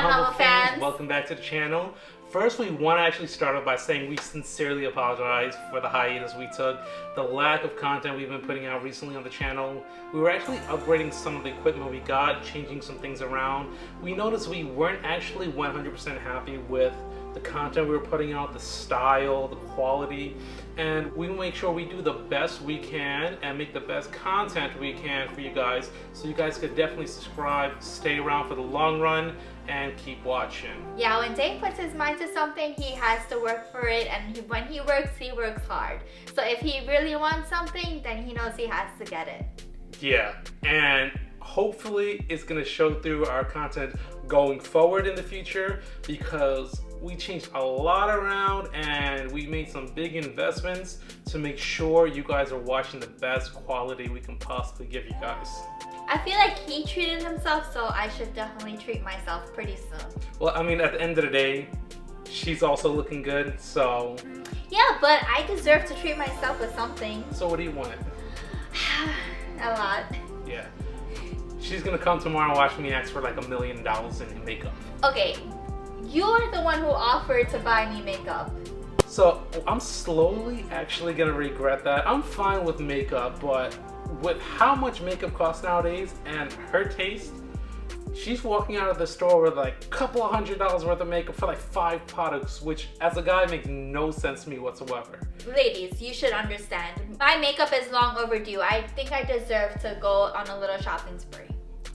Humble fans? Welcome back to the channel. First, we want to actually start off by saying we sincerely apologize for the hiatus we took, the lack of content we've been putting out recently on the channel. We were actually upgrading some of the equipment we got, changing some things around. We noticed we weren't actually 100% happy with the content we were putting out, the style, the quality, and we make sure we do the best we can and make the best content we can for you guys, so you guys could definitely subscribe, stay around for the long run, and keep watching. Yeah, when Dave puts his mind to something, he has to work for it, and when he works hard. So if he really wants something, then he knows he has to get it. Yeah, and hopefully it's gonna show through our content going forward in the future, because we changed a lot around and we made some big investments to make sure you guys are watching the best quality we can possibly give you guys. I feel like he treated himself, so I should definitely treat myself pretty soon. Well, I mean, at the end of the day, she's also looking good, so... Yeah, but I deserve to treat myself with something. So what do you want? A lot. Yeah. She's gonna come tomorrow and watch me ask for like $1 million in makeup. Okay, you're the one who offered to buy me makeup. So I'm slowly actually gonna regret that. I'm fine with makeup, but with how much makeup costs nowadays and her taste, she's walking out of the store with like a couple of $100 worth of makeup for like 5 products, which as a guy makes no sense to me whatsoever. Ladies, you should understand. My makeup is long overdue. I think I deserve to go on a little shopping spree.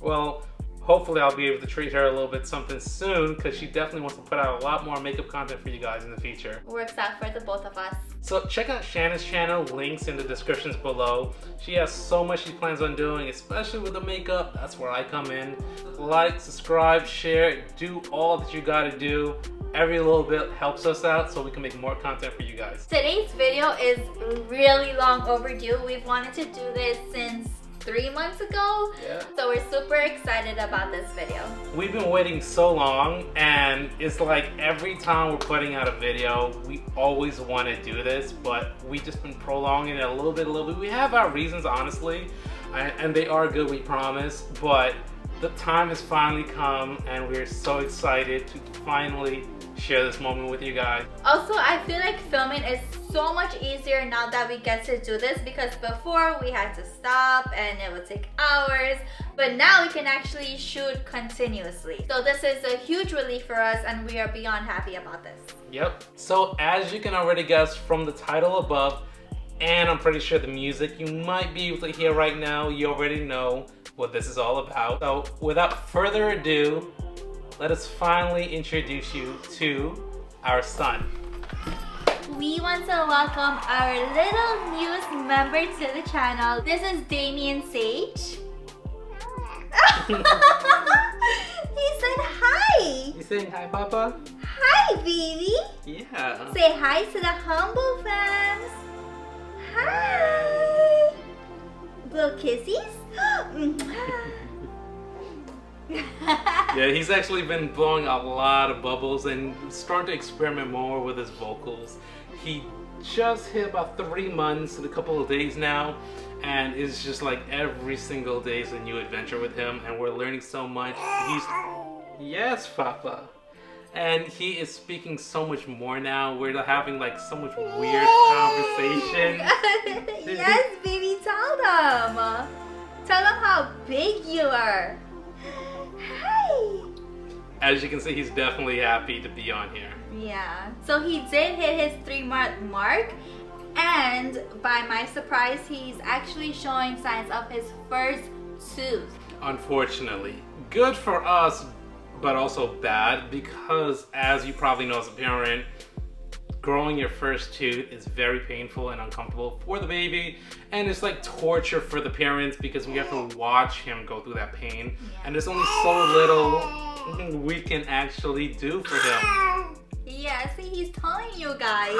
Well, hopefully I'll be able to treat her a little bit something soon, because she definitely wants to put out a lot more makeup content for you guys in the future. Works out for the both of us. So check out Shannon's channel, links in the descriptions below. She has so much she plans on doing, especially with the makeup. That's where I come in. Like, subscribe, share, do all that you gotta do. Every little bit helps us out so we can make more content for you guys. Today's video is really long overdue. We've wanted to do this since 3 months ago. Yeah. So we're super excited about this video. We've been waiting so long, and it's like every time we're putting out a video, we always want to do this, but we just been prolonging it a little bit. We have our reasons, honestly, and they are good, we promise, but the time has finally come, and we're so excited to finally share this moment with you guys. Also, I feel like filming is so much easier now that we get to do this, because before we had to stop and it would take hours, but now we can actually shoot continuously. So this is a huge relief for us, and we are beyond happy about this. Yep. So as you can already guess from the title above, and I'm pretty sure the music you might be able to hear right now, you already know what this is all about. So without further ado, let us finally introduce you to our son. We want to welcome our little newest member to the channel. This is Damien Sage. He said hi. You saying hi, Papa? Hi, baby. Yeah. Say hi to the Humble fans. Hi. Little kissies. Yeah, he's actually been blowing a lot of bubbles and starting to experiment more with his vocals. He just hit about 3 months and a couple of days now, and it's just like every single day is a new adventure with him, and we're learning so much. Yes, Papa. And he is speaking so much more now. We're having like so much weird conversation. Yes, baby, tell them. Tell them how big you are. Hi. As you can see, he's definitely happy to be on here. Yeah. So he did hit his 3-month mark, and by my surprise, he's actually showing signs of his first tooth. Unfortunately. Good for us, but also bad, because as you probably know as a parent, growing your first tooth is very painful and uncomfortable for the baby, and it's like torture for the parents because we have to watch him go through that pain, and there's only so little we can actually do for him. Yeah, see, he's telling you guys.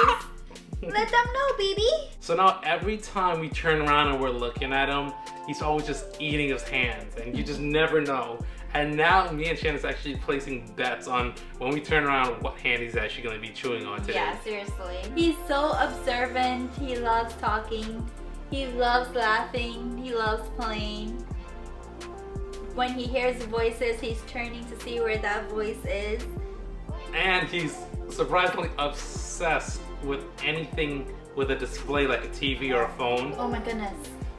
Let them know, baby. So now every time we turn around and we're looking at him, he's always just eating his hands, and you just never know. And now me and Shannon's actually placing bets on when we turn around what hand he's actually going to be chewing on today. Yeah, seriously. He's so observant. He loves talking. He loves laughing. He loves playing. when he hears voices, he's turning to see where that voice is. And he's surprisingly obsessed with anything with a display like a TV or a phone. Oh my goodness.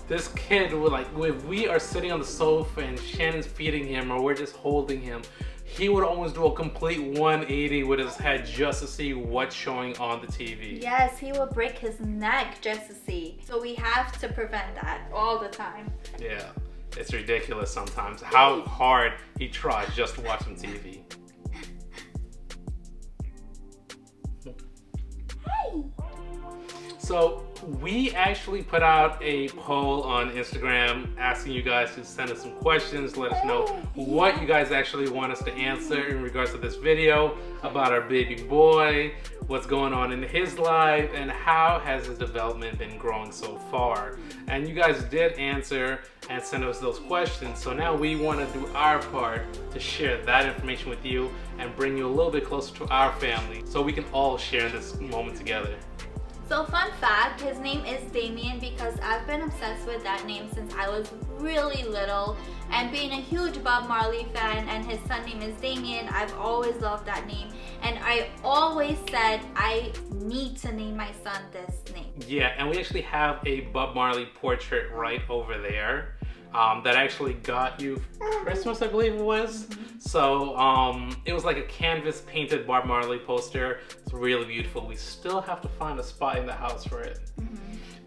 This kid would like, if we are sitting on the sofa and Shannon's feeding him or we're just holding him, he would almost do a complete 180 with his head just to see what's showing on the TV. Yes, he will break his neck just to see. So we have to prevent that all the time. Yeah, it's ridiculous sometimes how hard he tries just to watch some TV. Hey! So we actually put out a poll on Instagram asking you guys to send us some questions, let us know what you guys actually want us to answer in regards to this video about our baby boy, what's going on in his life, and how has his development been growing so far. And you guys did answer and send us those questions, so now we want to do our part to share that information with you and bring you a little bit closer to our family so we can all share this moment together. So fun fact, his name is Damien because I've been obsessed with that name since I was really little, and being a huge Bob Marley fan and his son name is Damien, I've always loved that name, and I always said I need to name my son this name. Yeah, and we actually have a Bob Marley portrait right over there that actually got you Christmas, I believe it was. So it was like a canvas painted Bob Marley poster. It's really beautiful. We still have to find a spot in the house for it.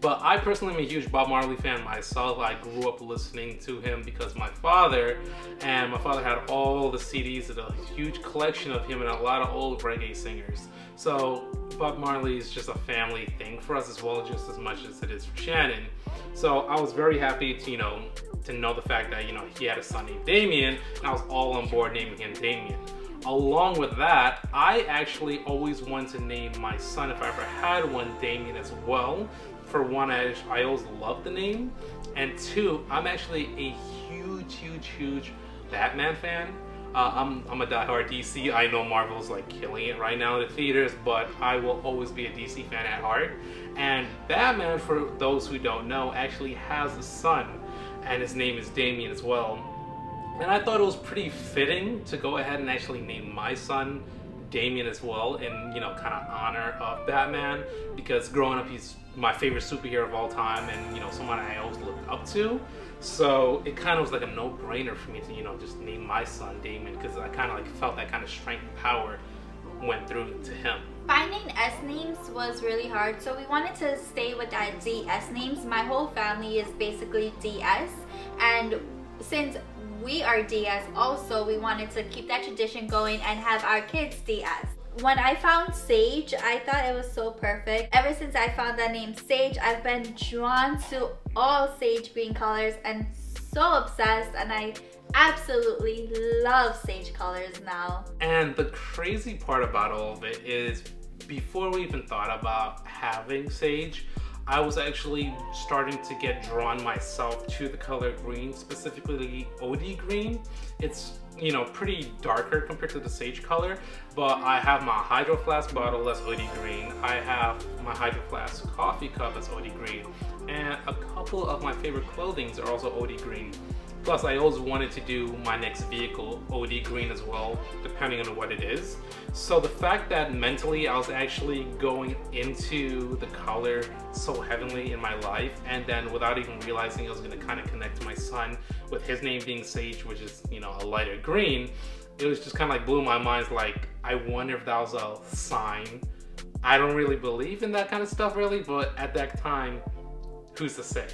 But I personally am a huge Bob Marley fan myself. I grew up listening to him because my father had all the CDs and a huge collection of him and a lot of old reggae singers. So Bob Marley is just a family thing for us as well, just as much as it is for Shannon. So I was very happy to know the fact that, he had a son named Damien, and I was all on board naming him Damien. Along with that, I actually always wanted to name my son, if I ever had one, Damien as well. For one, I always loved the name, and two, I'm actually a huge Batman fan. I'm a diehard DC. I know Marvel's like killing it right now in the theaters, but I will always be a DC fan at heart. And Batman, for those who don't know, actually has a son, and his name is Damien as well. And I thought it was pretty fitting to go ahead and actually name my son Damien as well, in kind of honor of Batman, because growing up he's my favorite superhero of all time, and someone I always looked up to. So it kind of was like a no-brainer for me to just name my son Damien, because I kind of like felt that kind of strength and power went through to him. Finding S names was really hard, so we wanted to stay with that DS names. My whole family is basically DS, and since we are DS also, we wanted to keep that tradition going and have our kids DS. When I found Sage, I thought it was so perfect. Ever since I found that name Sage, I've been drawn to all sage green colors and so obsessed, and I absolutely love sage colors now. And the crazy part about all of it is, before we even thought about having sage, I was actually starting to get drawn myself to the color green, specifically OD green. It's pretty darker compared to the sage color, but I have my Hydro Flask bottle that's OD green. I have my Hydro Flask coffee cup that's OD green, and a couple of my favorite clothings are also OD green. Plus, I always wanted to do my next vehicle OD green as well, depending on what it is. So the fact that mentally I was actually going into the color so heavily in my life, and then without even realizing I was going to kind of connect to my son with his name being Sage, which is, a lighter green, it was just kind of like blew my mind. Like, I wonder if that was a sign. I don't really believe in that kind of stuff really, but at that time, who's to say?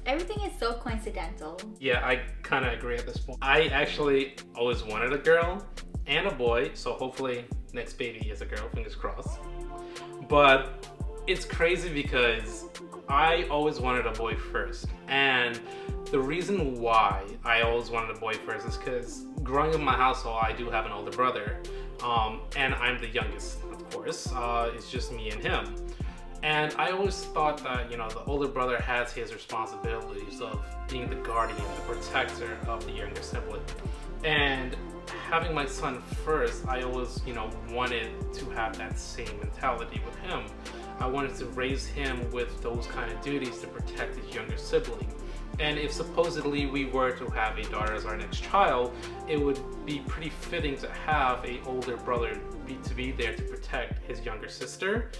Everything is so coincidental. Yeah, I kind of agree at this point. I actually always wanted a girl and a boy, so hopefully next baby is a girl, fingers crossed. But it's crazy because I always wanted a boy first. And the reason why I always wanted a boy first is because growing up in my household, I do have an older brother. And I'm the youngest, of course. It's just me and him. And I always thought that, the older brother has his responsibilities of being the guardian, the protector of the younger sibling. And having my son first, I always, wanted to have that same mentality with him. I wanted to raise him with those kind of duties to protect his younger sibling. And if supposedly we were to have a daughter as our next child, it would be pretty fitting to have an older brother to be there to protect his younger sister.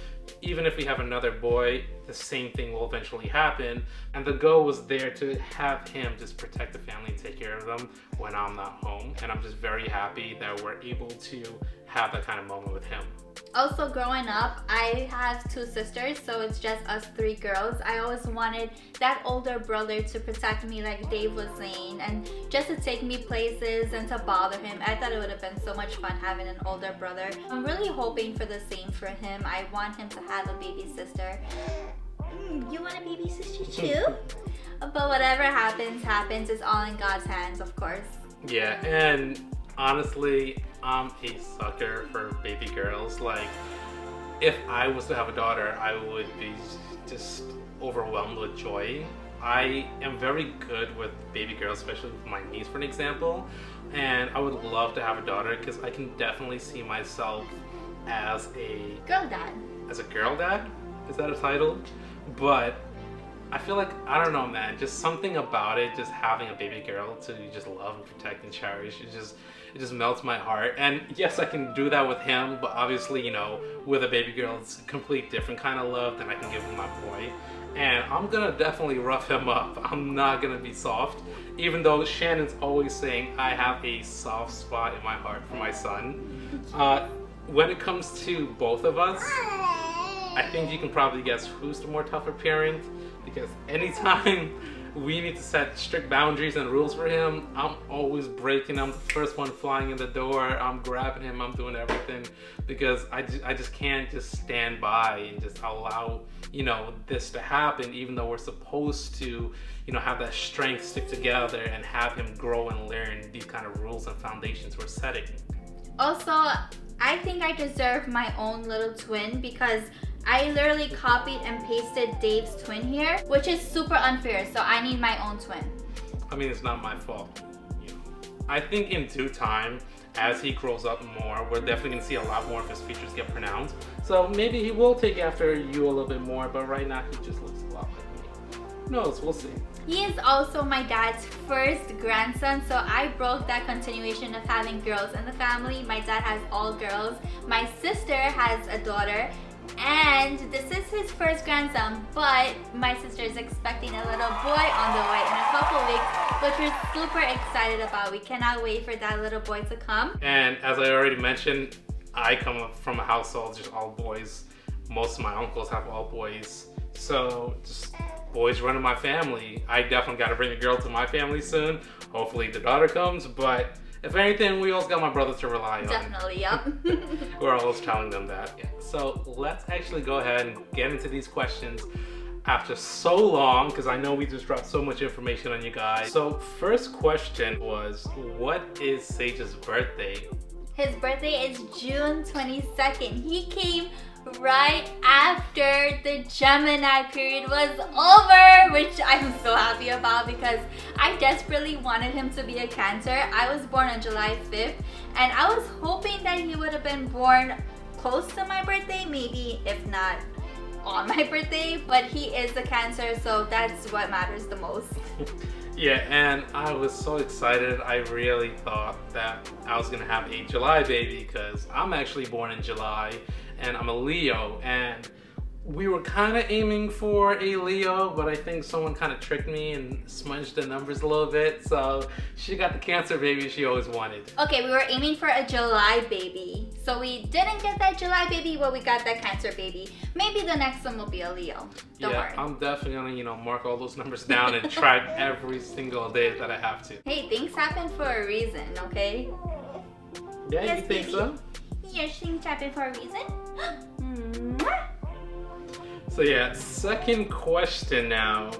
Even if we have another boy, the same thing will eventually happen. And the goal was there to have him just protect the family and take care of them when I'm not home. And I'm just very happy that we're able to have that kind of moment with him. Also, growing up, I have 2 sisters, so it's just us 3 girls. I always wanted that older brother to protect me, like Dave was saying, and just to take me places and to bother him. I thought it would have been so much fun having an older brother. I'm really hoping for the same for him. I want him to have a baby sister. You want a baby sister too? But whatever happens, it's all in God's hands, of course. Yeah, and honestly, I'm a sucker for baby girls. Like, if I was to have a daughter, I would be just overwhelmed with joy. I am very good with baby girls, especially with my niece, for an example. And I would love to have a daughter because I can definitely see myself as a girl dad. As a girl dad? Is that a title? But I feel like, I don't know, man, just something about it, just having a baby girl to just love and protect and cherish, it just melts my heart. And yes, I can do that with him, but obviously, you know, with a baby girl, it's a complete different kind of love than I can give with my boy. And I'm gonna definitely rough him up. I'm not gonna be soft, even though Shannon's always saying I have a soft spot in my heart for my son. When it comes to both of us, I think you can probably guess who's the more tougher parent, because anytime we need to set strict boundaries and rules for him, I'm always breaking them. The first one flying in the door, I'm grabbing him, I'm doing everything, because I just can't just stand by and just allow, you know, this to happen, even though we're supposed to, you know, have that strength, stick together and have him grow and learn these kind of rules and foundations we're setting. Also, I think I deserve my own little twin because I literally copied and pasted Dave's twin here, which is super unfair, so I need my own twin. I mean, it's not my fault. You know, I think in due time, as he grows up more, we're definitely going to see a lot more of his features get pronounced. So maybe he will take after you a little bit more, but right now he just looks a lot like me. Who knows? We'll see. He is also my dad's first grandson, so I broke that continuation of having girls in the family. My dad has all girls. My sister has a daughter. And this is his first grandson, but my sister is expecting a little boy on the way in a couple weeks, which we're super excited about. We cannot wait for that little boy to come. And as I already mentioned, I come from a household just all boys. Most of my uncles have all boys, so just boys running my family. I definitely got to bring a girl to my family soon. Hopefully the daughter comes, but if anything, we also got my brother to rely on. Definitely, yep. We're always telling them that. Yeah. So let's actually go ahead and get into these questions after so long, because I know we just dropped so much information on you guys. So first question was, what is Sage's birthday? His birthday is June 22nd. He came right after the Gemini period was over, which I'm so happy about because I desperately wanted him to be a Cancer. I was born on July 5th and I was hoping that he would have been born close to my birthday, maybe if not on my birthday, but he is a Cancer, so that's what matters the most. Yeah, and I was so excited. I really thought that I was gonna have a July baby because I'm actually born in July and I'm a Leo, and we were kind of aiming for a Leo, but I think someone kind of tricked me and smudged the numbers a little bit, so she got the Cancer baby she always wanted. Okay, we were aiming for a July baby, so we didn't get that July baby, but we got that Cancer baby. Maybe the next one will be a Leo. Don't worry. I'm definitely gonna, you know, mark all those numbers down and track every single day that I have to. Hey, things happen for a reason, okay? Yeah, yes, you think baby? so? Yes, things happen for a reason. So yeah, second question now.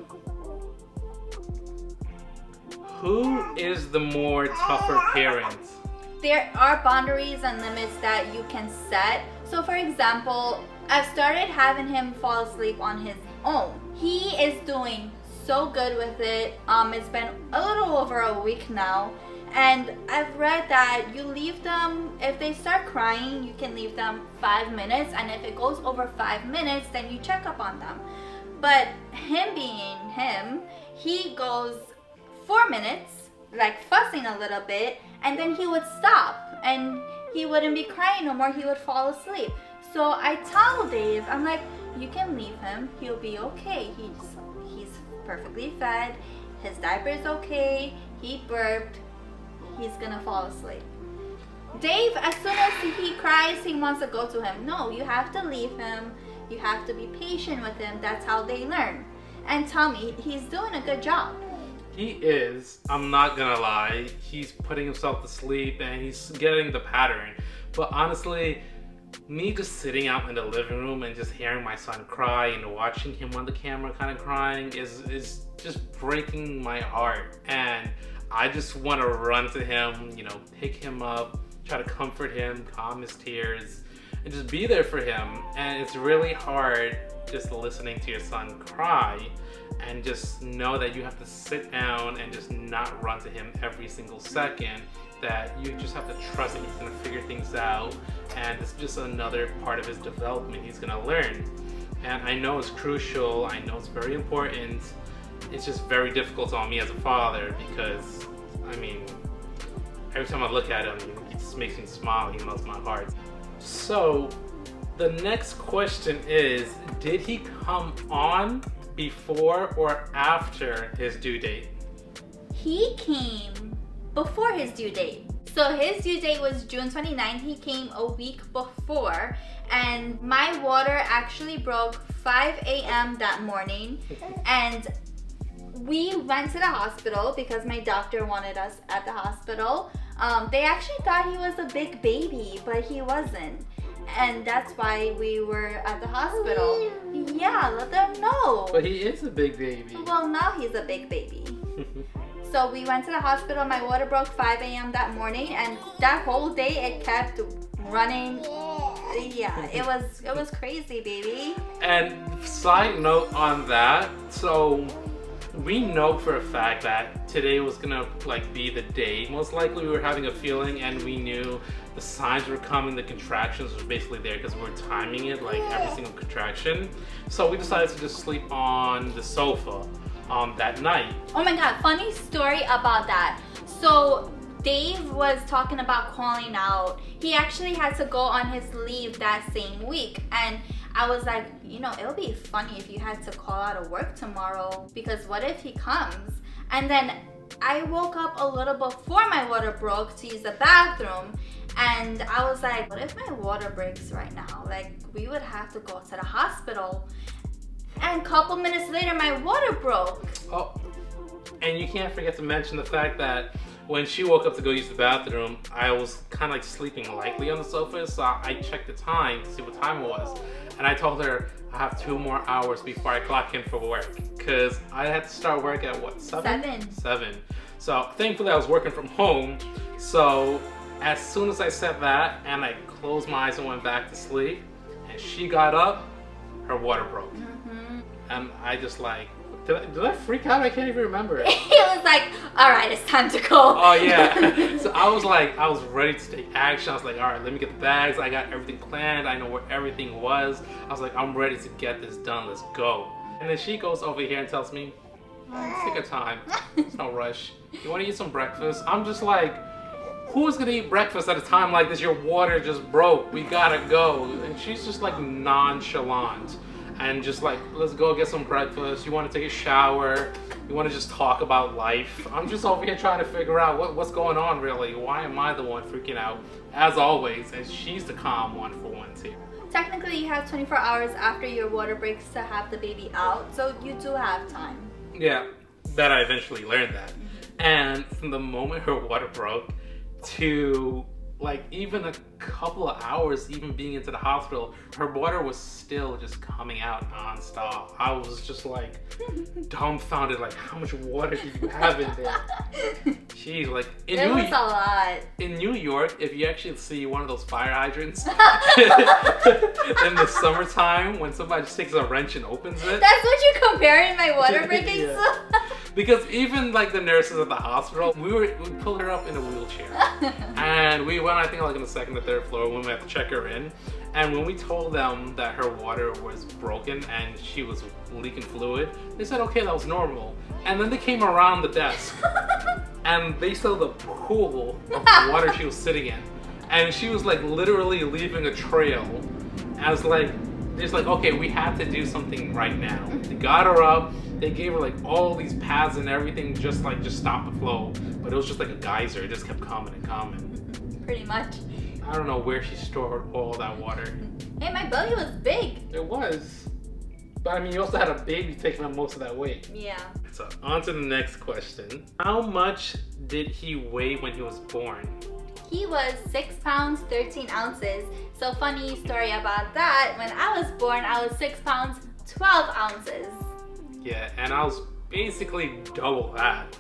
Who is the more tougher parent? There are boundaries and limits that you can set. So for example, I've started having him fall asleep on his own. He is doing so good with it. It's been a little over a week now. And I've read that you leave them, if they start crying, you can leave them 5 minutes. And if it goes over 5 minutes, then you check up on them. But him being him, he goes 4 minutes, like fussing a little bit, and then he would stop and he wouldn't be crying no more. He would fall asleep. So I tell Dave, I'm like, you can leave him. He'll be okay. He's perfectly fed. His diaper's okay. He burped. He's gonna fall asleep. Dave, as soon as he cries, he wants to go to him. No, you have to leave him. You have to be patient with him. That's how they learn. And tell me, he's doing a good job. He is. I'm not gonna lie. He's putting himself to sleep and he's getting the pattern. But honestly, me just sitting out in the living room and just hearing my son cry and watching him on the camera kind of crying is just breaking my heart. And I just want to run to him, you know, pick him up, try to comfort him, calm his tears, and just be there for him. And it's really hard just listening to your son cry and just know that you have to sit down and just not run to him every single second, that you just have to trust that he's going to figure things out, and it's just another part of his development he's going to learn. And I know it's crucial, I know it's very important. It's just very difficult on me as a father because, I mean, every time I look at him, he just makes me smile, he melts my heart. So, the next question is, did he come on before or after his due date? He came before his due date. So his due date was June 29th. He came a week before, and my water actually broke 5 a.m. that morning. And we went to the hospital because my doctor wanted us at the hospital. They actually thought he was a big baby, but he wasn't. And that's why we were at the hospital. Yeah, let them know. But he is a big baby. Well, now he's a big baby. So we went to the hospital. My water broke 5 a.m. that morning, and that whole day it kept running. Yeah, it was crazy, baby. And side note on that, so we know for a fact that today was gonna be the day. Most likely we were having a feeling, and we knew the signs were coming, the contractions were basically there because we were timing it, like every single contraction. So we decided to just sleep on the sofa that night. Oh my god, funny story about that. So Dave was talking about calling out. He actually had to go on his leave that same week, and I was like, you know, it'll be funny if you had to call out of work tomorrow, because what if he comes? And then I woke up a little before my water broke to use the bathroom, and I was like, what if my water breaks right now? Like, we would have to go to the hospital. And a couple minutes later, my water broke. Oh, and you can't forget to mention the fact that when she woke up to go use the bathroom, I was kind of sleeping lightly on the sofa, so I checked the time to see what time it was. And I told her I have 2 more hours before I clock in for work, because I had to start work at what, 7? 7. So thankfully I was working from home. So as soon as I said that and I closed my eyes and went back to sleep, and she got up, her water broke. And I just did I freak out? I can't even remember. He was like, all right, it's time to go. Oh yeah. So I was ready to take action. I was like, all right, let me get the bags. I got everything planned. I know where everything was. I was like, I'm ready to get this done. Let's go. And then she goes over here and tells me, take your time. It's no rush. You want to eat some breakfast? I'm just like, who's gonna eat breakfast at a time like this? Your water just broke. We gotta go. And she's just like nonchalant. And just like, let's go get some breakfast. You want to take a shower? You want to just talk about life? I'm just over here trying to figure out what's going on really. Why am I the one freaking out? As always, and she's the calm one for once here. Technically, you have 24 hours after your water breaks to have the baby out, so you do have time. Yeah, that I eventually learned that. And from the moment her water broke to even a couple of hours even being into the hospital, her water was still just coming out non-stop. I was just like dumbfounded, like, how much water do you have in there? Jeez, like it was a lot. In New York, if you actually see one of those fire hydrants in the summertime when somebody just takes a wrench and opens it. That's what you're comparing my water breaking yeah. to? Because even like the nurses at the hospital, we pulled her up in a wheelchair. And we went, I think, like on the second or third floor when we had to check her in. And when we told them that her water was broken and she was leaking fluid, they said, okay, that was normal. And then they came around the desk and they saw the pool of water she was sitting in. And she was like literally leaving a trail. As like, it's like, okay, we have to do something right now. They got her up, they gave her like all these pads and everything, just stop the flow. But it was just like a geyser, it just kept coming and coming. Pretty much. I don't know where she stored all that water. Hey, my belly was big. It was. But I mean, you also had a baby taking up most of that weight. Yeah. So on to the next question. How much did he weigh when he was born? He was 6 pounds, 13 ounces. So funny story about that. When I was born, I was 6 pounds, 12 ounces. Yeah, and I was basically double that.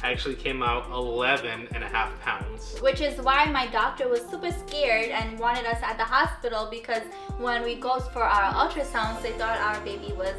I actually came out 11.5 pounds. Which is why my doctor was super scared and wanted us at the hospital, because when we go for our ultrasounds, they thought our baby was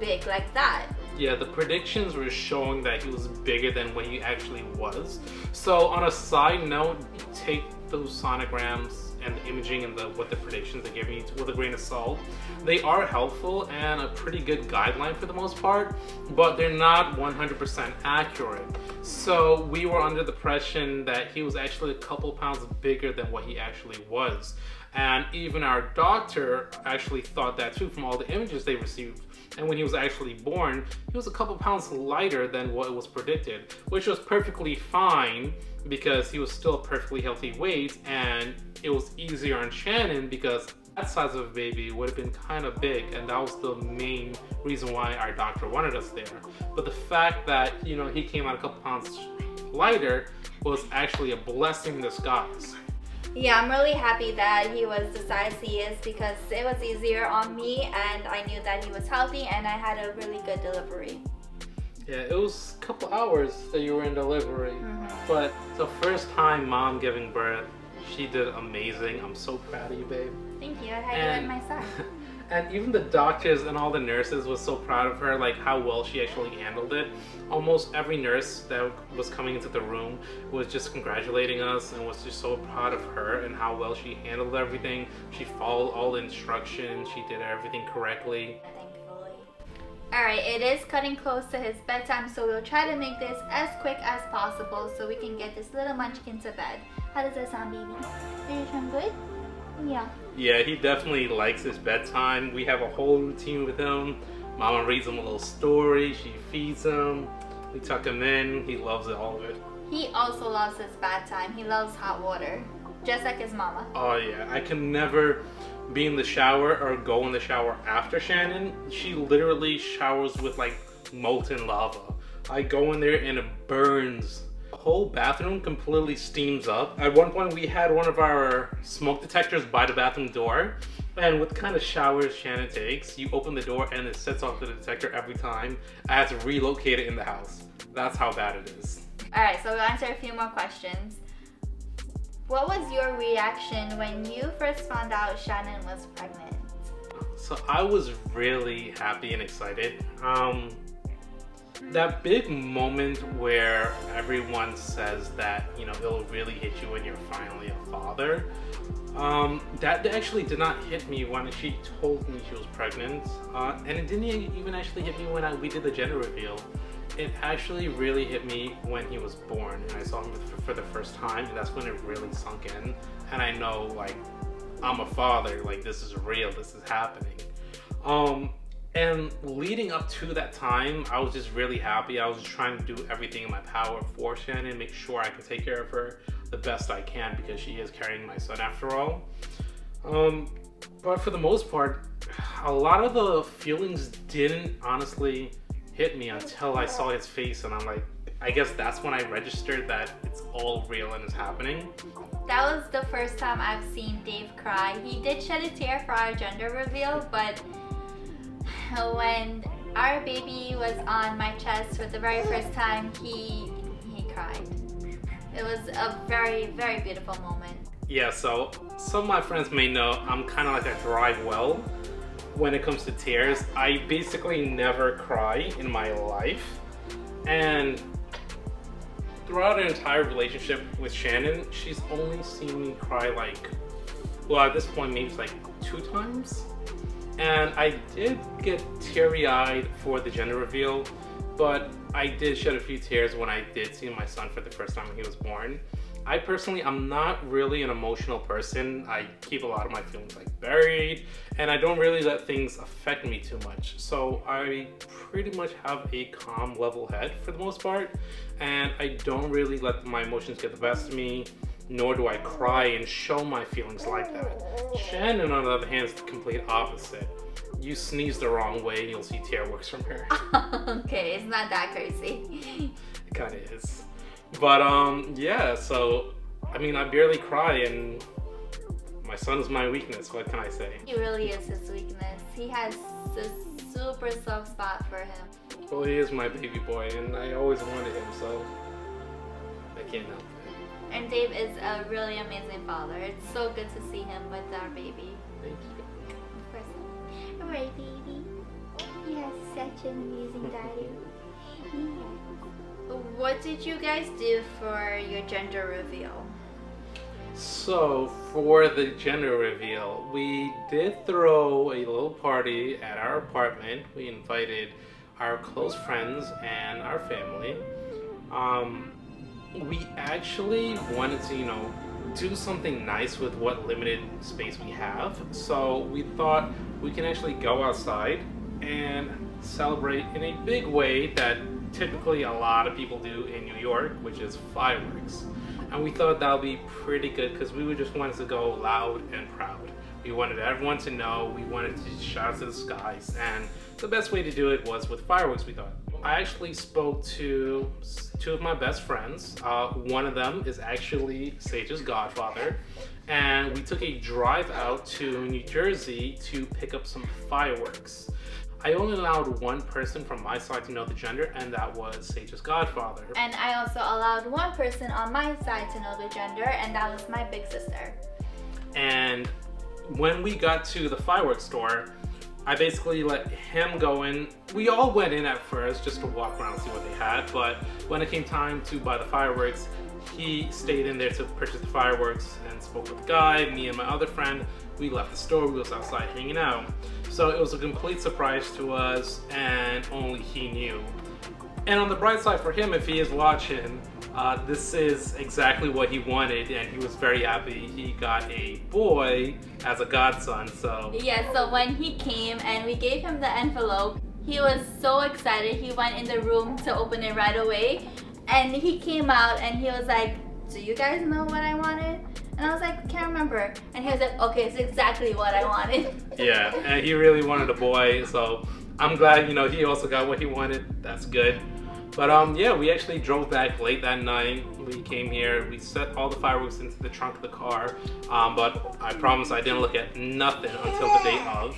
big like that. Yeah, the predictions were showing that he was bigger than what he actually was. So on a side note, take those sonograms and the imaging and what the predictions they give you with a grain of salt. They are helpful and a pretty good guideline for the most part, but they're not 100% accurate. So we were under the impression that he was actually a couple pounds bigger than what he actually was. And even our doctor actually thought that too from all the images they received. And when he was actually born, he was a couple pounds lighter than what was predicted, which was perfectly fine because he was still a perfectly healthy weight, and it was easier on Shannon because that size of a baby would have been kind of big, and that was the main reason why our doctor wanted us there. But the fact that, you know, he came out a couple pounds lighter was actually a blessing in disguise. Yeah, I'm really happy that he was the size he is, because it was easier on me and I knew that he was healthy and I had a really good delivery. Yeah, it was a couple hours that you were in delivery, but the first time mom giving birth, she did amazing. I'm so proud of you, babe. Thank you. I had you in my side. And even the doctors and all the nurses was so proud of her, like how well she actually handled it. Almost every nurse that was coming into the room was just congratulating us and was just so proud of her and how well she handled everything. She followed all the instructions, she did everything correctly. Thankfully. Alright, it is cutting close to his bedtime, so we'll try to make this as quick as possible so we can get this little munchkin to bed. How does that sound, baby? Does it sound good? Yeah. Yeah, he definitely likes his bedtime. We have a whole routine with him. Mama reads him a little story, she feeds him, we tuck him in, he loves it, all of it. He also loves his bath time. He loves hot water, just like his mama. Oh yeah, I can never be in the shower or go in the shower after Shannon. She literally showers with like molten lava. I go in there and it burns. The whole bathroom completely steams up. At one point we had one of our smoke detectors by the bathroom door, and what kind of showers Shannon takes, you open the door and it sets off the detector every time. I had to relocate it in the house. That's how bad it is. Alright, so we'll answer a few more questions. What was your reaction when you first found out Shannon was pregnant? So I was really happy and excited. That big moment where everyone says that, you know, it'll really hit you when you're finally a father. That actually did not hit me when she told me she was pregnant. And it didn't even actually hit me when we did the gender reveal. It actually really hit me when he was born and I saw him for the first time, and that's when it really sunk in. And I know, like, I'm a father, like, this is real, this is happening. And leading up to that time, I was just really happy. I was just trying to do everything in my power for Shannon, make sure I can take care of her the best I can because she is carrying my son after all. But for the most part, a lot of the feelings didn't honestly hit me until I saw his face, and I'm like, I guess that's when I registered that it's all real and it's happening. That was the first time I've seen Dave cry. He did shed a tear for our gender reveal, but when our baby was on my chest for the very first time, he cried. It was a very, very beautiful moment. Yeah, so some of my friends may know I'm kind of like a dry well when it comes to tears. I basically never cry in my life. And throughout an entire relationship with Shannon, she's only seen me cry like, well, at this point, maybe like 2 times. And I did get teary-eyed for the gender reveal, but I did shed a few tears when I did see my son for the first time when he was born. I personally, I'm not really an emotional person. I keep a lot of my feelings like buried, and I don't really let things affect me too much. So I pretty much have a calm, level head for the most part, and I don't really let my emotions get the best of me, nor do I cry and show my feelings like that. Shannon, on the other hand, is the complete opposite. You sneeze the wrong way and you'll see tear works from her. Okay, it's not that crazy. It kind of is. But yeah, so I mean, I barely cry, and my son is my weakness. What can I say? He really is his weakness. He has a super soft spot for him. Well, he is my baby boy, and I always wanted him, so I can't help it. And Dave is a really amazing father. It's so good to see him with our baby. Thank you. Of course. Alright, baby. You have such an amazing daddy. What did you guys do for your gender reveal? So, for the gender reveal, we did throw a little party at our apartment. We invited our close friends and our family. We actually wanted to, do something nice with what limited space we have. So we thought we can actually go outside and celebrate in a big way that typically a lot of people do in New York, which is fireworks. And we thought that would be pretty good because we would just wanted to go loud and proud. We wanted everyone to know, we wanted to shout to the skies, and the best way to do it was with fireworks, we thought. I actually spoke to 2 of my best friends. One of them is actually Sage's godfather, and we took a drive out to New Jersey to pick up some fireworks. I only allowed 1 person from my side to know the gender, and that was Sage's godfather. And I also allowed 1 person on my side to know the gender, and that was my big sister. And when we got to the fireworks store, I basically let him go in. We all went in at first just to walk around and see what they had, but when it came time to buy the fireworks, he stayed in there to purchase the fireworks and spoke with the guy. Me and my other friend, we left the store, we was outside hanging out. So it was a complete surprise to us, and only he knew. And on the bright side for him, if he is watching, this is exactly what he wanted, and he was very happy. He got a boy as a godson, so... Yeah, so when he came and we gave him the envelope, he was so excited. He went in the room to open it right away, and he came out and he was like, do you guys know what I wanted? And I was like, can't remember. And he was like, okay, it's exactly what I wanted. Yeah, and he really wanted a boy, so I'm glad, he also got what he wanted. That's good. But yeah, we actually drove back late that night. We came here, we set all the fireworks into the trunk of the car, but I promise I didn't look at nothing until the day of.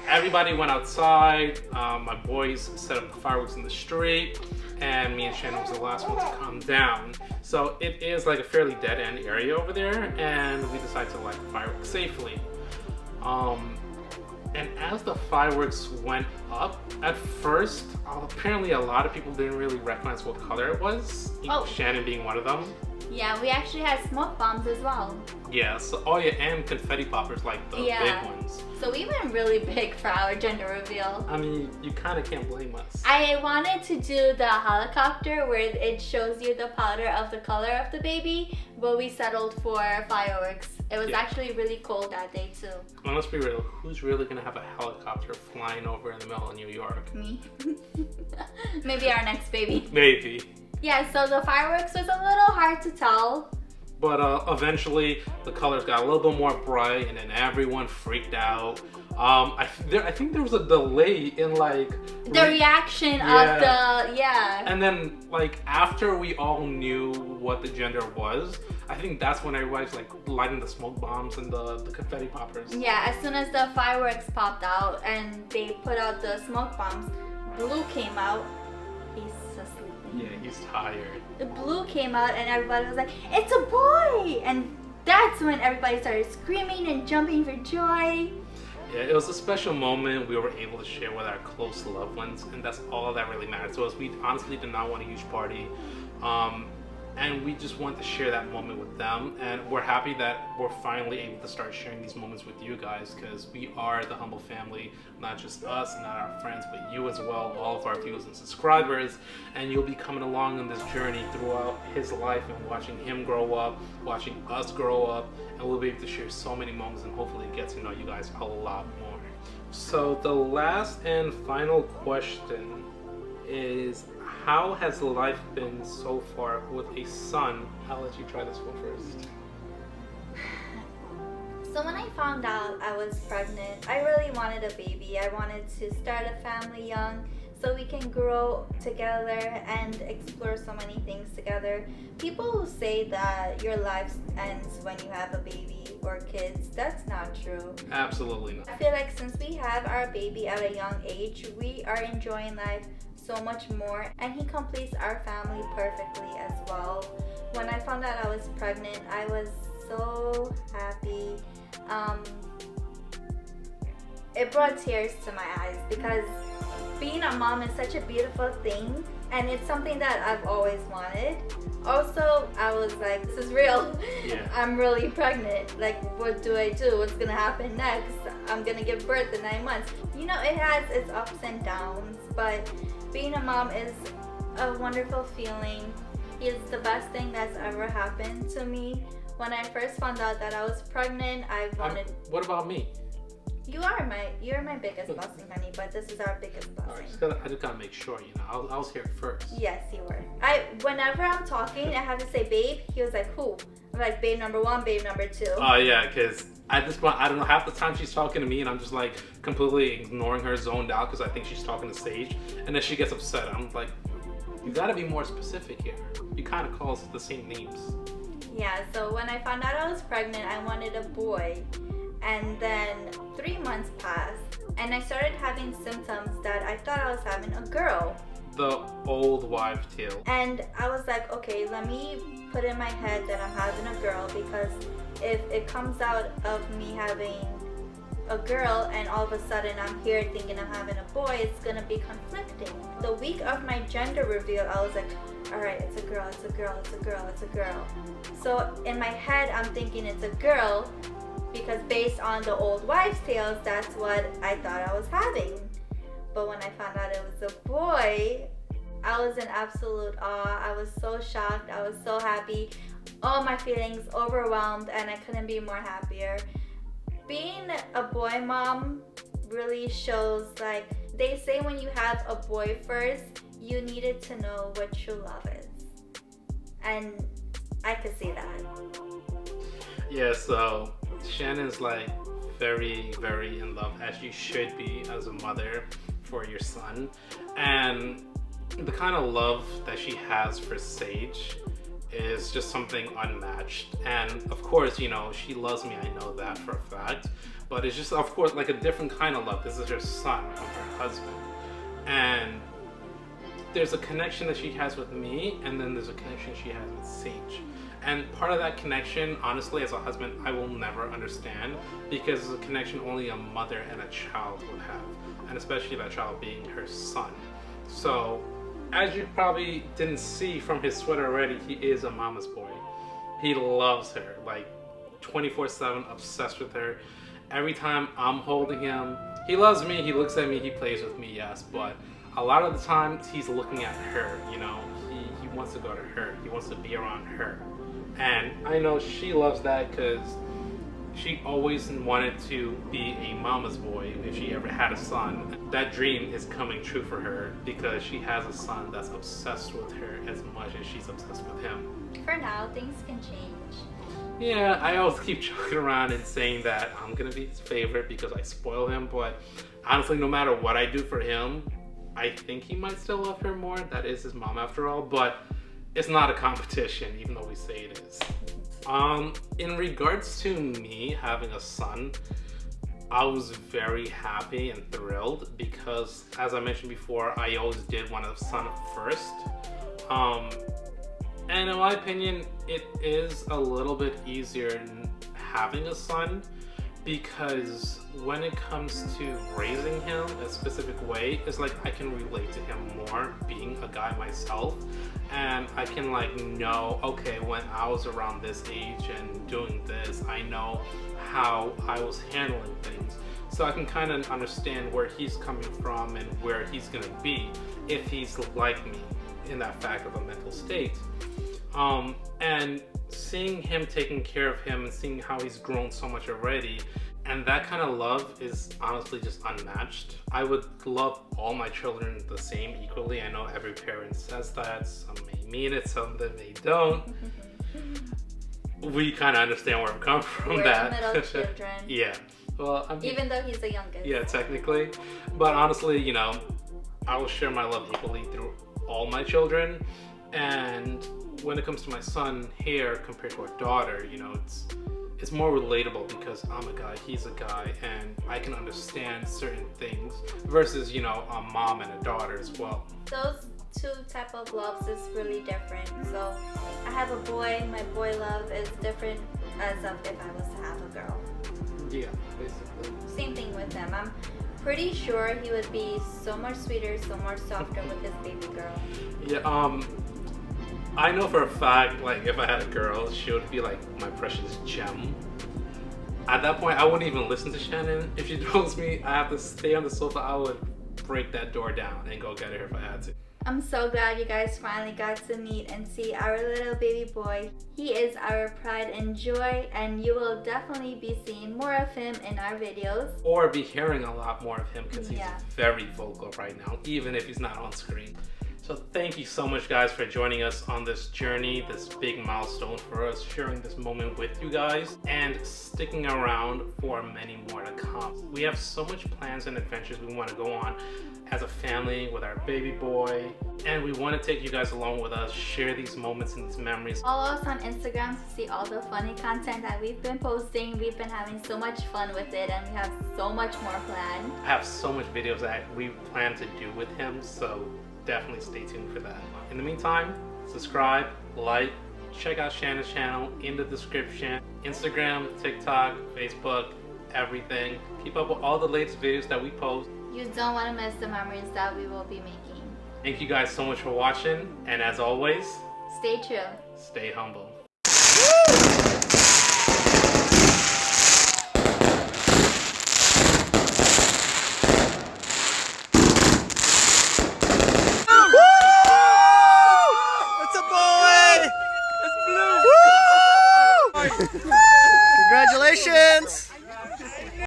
Everybody went outside, my boys set up the fireworks in the street, and me and Shannon was the last one to come down. So it is like a fairly dead-end area over there, and we decided to light the fireworks safely. And as the fireworks went up, at first, apparently a lot of people didn't really recognize what color it was, Shannon being one of them. Yeah, we actually had smoke bombs as well. Yeah, and confetti poppers, like the big ones. So we went really big for our gender reveal. I mean, you kind of can't blame us. I wanted to do the helicopter where it shows you the powder of the color of the baby, but we settled for fireworks. It was actually really cold that day too. Well, let's be real. Who's really gonna have a helicopter flying over in the middle of New York? Me. Maybe our next baby. Maybe. Yeah, so the fireworks was a little hard to tell. But eventually the colors got a little bit more bright, and then everyone freaked out. I think there was a delay in the reaction of the And then after we all knew what the gender was, I think that's when everybody was lighting the smoke bombs and the confetti poppers. Yeah, as soon as the fireworks popped out and they put out the smoke bombs, Blue came out. He's asleep. Yeah, he's tired. The Blue came out and everybody was like, it's a boy! And that's when everybody started screaming and jumping for joy. Yeah, it was a special moment we were able to share with our close loved ones, and that's all that really mattered to us. We honestly did not want a huge party, and we just wanted to share that moment with them. And we're happy that we're finally able to start sharing these moments with you guys, because we are the Humble family, not just us and not our friends, but you as well, all of our viewers and subscribers. And you'll be coming along on this journey throughout his life and watching him grow up, watching us grow up, and we'll be able to share so many moments and hopefully get to know you guys a lot more. So the last and final question is, how has life been so far with a son? I'll let you try this one first. So when I found out I was pregnant, I really wanted a baby. I wanted to start a family young so we can grow together and explore so many things together. People who say that your life ends when you have a baby or kids, that's not true. Absolutely not. I feel like since we have our baby at a young age, we are enjoying life so much more, and he completes our family perfectly as well. When I found out I was pregnant, I was so happy. It brought tears to my eyes because being a mom is such a beautiful thing, and it's something that I've always wanted. Also, I was like, this is real. Yeah. I'm really pregnant. Like, what do I do? What's gonna happen next? I'm gonna give birth in 9 months. You know, it has its ups and downs, but being a mom is a wonderful feeling. It's the best thing that's ever happened to me. When I first found out that I was pregnant, I wanted... What about me? You're my biggest blessing, honey, but this is our biggest blessing. I just gotta make sure, you know, I was here first. Yes, you were. Whenever I'm talking, I have to say babe. He was like, who? I'm like, babe number 1, babe number 2. Oh yeah, because at this point, I don't know, half the time she's talking to me and I'm just like completely ignoring her, zoned out, because I think she's talking to Sage, and then she gets upset. I'm like, you gotta be more specific here. You kind of call us the same names. Yeah, so when I found out I was pregnant, I wanted a boy. And then 3 months passed, and I started having symptoms that I thought I was having a girl. The old wives' tale. And I was like, okay, let me put in my head that I'm having a girl, because if it comes out of me having a girl and all of a sudden I'm here thinking I'm having a boy, it's gonna be conflicting. The week of my gender reveal, I was like, all right, it's a girl, it's a girl, it's a girl, it's a girl. So in my head, I'm thinking it's a girl, because based on the old wives' tales, that's what I thought I was having. But when I found out it was a boy, I was in absolute awe. I was so shocked. I was so happy. All my feelings overwhelmed, and I couldn't be more happier. Being a boy mom really shows, like, they say when you have a boy first, you needed to know what true love is. And I could see that. Yeah, so Shannon's like very, very in love, as you should be as a mother for your son. And the kind of love that she has for Sage is just something unmatched. And of course, you know, she loves me, I know that for a fact. But it's just, of course, like a different kind of love. This is her son, from her husband. And there's a connection that she has with me, and then there's a connection she has with Sage. And part of that connection, honestly, as a husband, I will never understand, because it's a connection only a mother and a child would have, and especially that child being her son. So, as you probably didn't see from his sweater already, he is a mama's boy. He loves her, like 24/7, obsessed with her. Every time I'm holding him, he loves me, he looks at me, he plays with me, yes, but a lot of the times he's looking at her, you know, he wants to go to her, he wants to be around her. And I know she loves that, because she always wanted to be a mama's boy if she ever had a son. That dream is coming true for her, because she has a son that's obsessed with her as much as she's obsessed with him. For now, things can change. Yeah, I always keep joking around and saying that I'm gonna be his favorite because I spoil him, but honestly, no matter what I do for him, I think he might still love her more. That is his mom after all, but it's not a competition, even though we say it is. In regards to me having a son, I was very happy and thrilled, because as I mentioned before, I always did want a son first. And in my opinion, it is a little bit easier having a son, because when it comes to raising him a specific way, it's like I can relate to him more being a guy myself, and I can like know, okay, when I was around this age and doing this, I know how I was handling things. So I can kind of understand where he's coming from and where he's gonna be if he's like me in that fact of a mental state. And seeing him taking care of him and seeing how he's grown so much already, and that kind of love is honestly just unmatched. I would love all my children the same equally. I know every parent says that, some may mean it, some that they don't. We kind of understand where I'm coming from. We're that. the middle children. Yeah. Well, I mean, even though he's the youngest. Yeah, technically. But honestly, you know, I will share my love equally through all my children. And when it comes to my son here compared to our daughter, you know, it's more relatable because I'm a guy, he's a guy, and I can understand certain things versus, you know, a mom and a daughter as well. Those two type of loves is really different. So I have a boy, my boy love is different as of if I was to have a girl. Yeah, basically. Same thing with him. I'm pretty sure he would be so much sweeter, so much softer with his baby girl. Yeah, I know for a fact, like, if I had a girl, she would be like my precious gem. At that point, I wouldn't even listen to Shannon. If she tells me I have to stay on the sofa, I would break that door down and go get her if I had to. I'm so glad you guys finally got to meet and see our little baby boy. He is our pride and joy, and you will definitely be seeing more of him in our videos. Or be hearing a lot more of him because he's Yeah. very vocal right now, even if he's not on screen. So thank you so much, guys, for joining us on this journey, this big milestone for us, sharing this moment with you guys, and sticking around for many more to come. We have so much plans and adventures we want to go on as a family with our baby boy, and we want to take you guys along with us, share these moments and these memories. Follow us on Instagram to see all the funny content that we've been posting. We've been having so much fun with it, and we have so much more planned. I have so much videos that we plan to do with him, so definitely stay tuned for that. In the meantime, subscribe, like, check out Shannon's channel in the description. Instagram, TikTok, Facebook, everything. Keep up with all the latest videos that we post. You don't want to miss the memories that we will be making. Thank you guys so much for watching, and as always, Stay true. stay humble.